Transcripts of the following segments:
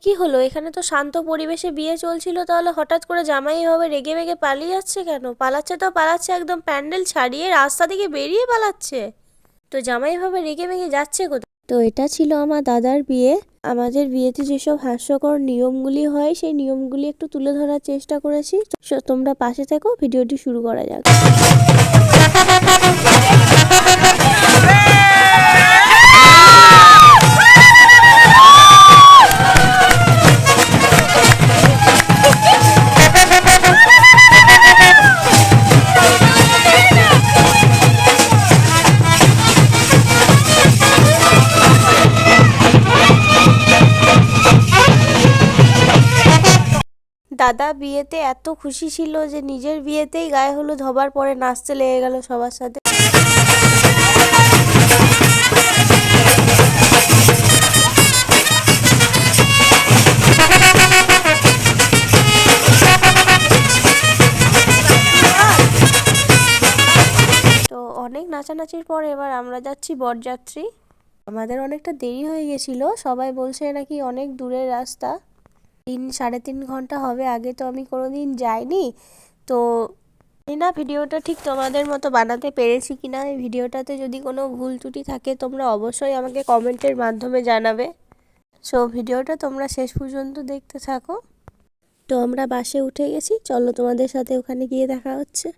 কি হলো? এখানে তো শান্ত পরিবেশে বিয়ে চলছিল, তাহলে হঠাৎ করে জামাই এভাবে রেগে মেগে পালিয়ে যাচ্ছে কেন? পালাচ্ছে তো পালাচ্ছে, একদম প্যান্ডেল ছাড়িয়ে রাস্তা থেকে বেরিয়ে পালাচ্ছে। তো জামাই এভাবে রেগে মেগে যাচ্ছে কোথায়? তো এটা ছিল আমার দাদার বিয়ে। আমাদের বিয়েতে যেসব হাস্যকর নিয়মগুলি হয় সেই নিয়মগুলি একটু তুলে ধরার চেষ্টা করেছি। তোমরা পাশে থেকো, ভিডিওটি শুরু করা যাক। দাদা বিয়েতে এত খুশি ছিল যে নিজের বিয়েতেই গায়ে হলুদ হবার পরে নাচতে লেগে গেল সবার সাথে। তো অনেক নাচানাচির পরে এবার আমরা যাচ্ছি বরযাত্রী। আমাদের অনেকটা দেরি হয়ে গেছিল, সবাই বলছে নাকি অনেক দূরের রাস্তা, 3-3.5 ঘন্টা হবে। আগে তো আমি কোনোদিন যাইনি, তো জানি না ভিডিওটা ঠিক তোমাদের মতো বানাতে পেরেছি কিনা। এই ভিডিওটাতে যদি কোনো ভুল ত্রুটি থাকে তোমরা অবশ্যই আমাকে কমেন্টের মাধ্যমে জানাবে। সো ভিডিওটা তোমরা শেষ পর্যন্ত দেখতে থাকো। তো আমরা বাসে উঠে গেছি, চলো তোমাদের সাথে ওখানে গিয়ে দেখা হচ্ছে।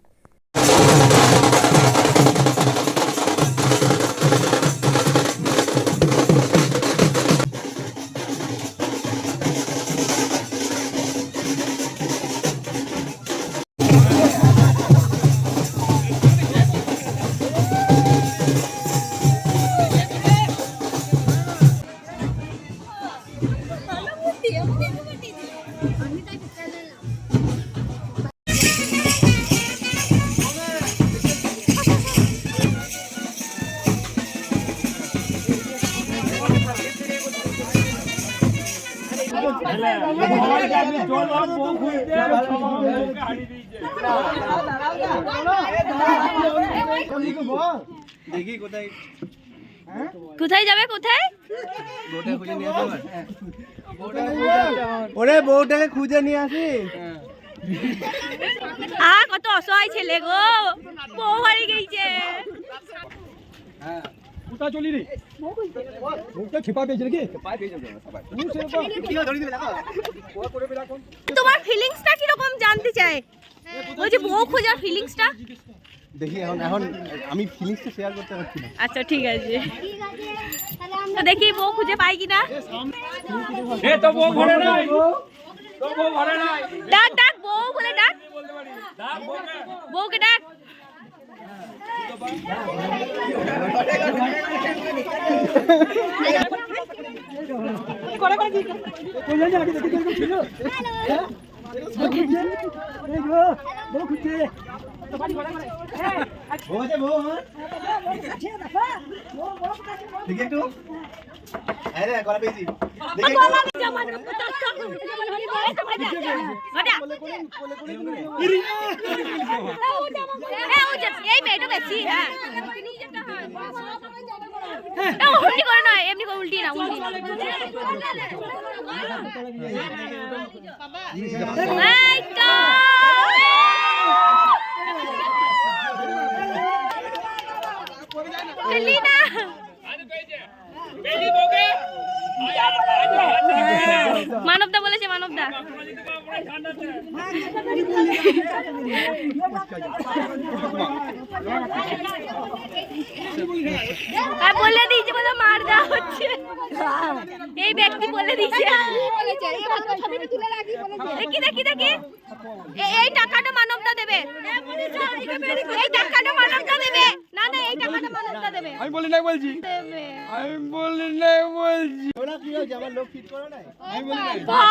কোথায় যাবে? কোথায়? ওরে বউটাকে খুঁজে নিয়ে আসি। কত অসহায় ছেলে গো, বউ হারিয়ে গেছে। কোথা চলি রে? বউটা খেপা পেয়েছে নাকি? তোমার ফিলিংসটা কি রকম জানতে চাই। ওই যে বউ খোঁজার ফিলিংসটা দেখি। এখন আমি ফিলিংসটা শেয়ার করতে পারছি না। আচ্ছা ঠিক আছে, তো দেখি বউ খুঁজে পাই কিনা। এ তো বউ ঘরে নাই, তো বউ ঘরে নাই। ডাক ডাক, বউ বলে ডাক, বউকে ডাক। এই মেয়েটা বেশি উল্টি করে নয়, এমনি করে উল্টি না, উল্টি মানবদা বলেছে, মানবদা বলে দিয়েছে, বলে মার দেওয়া হচ্ছে। এই ব্যক্তি বলে দিয়েছে। দেখি দেখি দেখি, এই টাকাটা মানবদা দেবে, এই টাকাটা মানবদা দেবে। না না, এই টাকাটা মানবদা দেবে। আমি বলি না, বলছি আমি বলি না, বলছি। ওরা কি হয়েছে? আমার লোক ফিট করো না, আমি বলি না।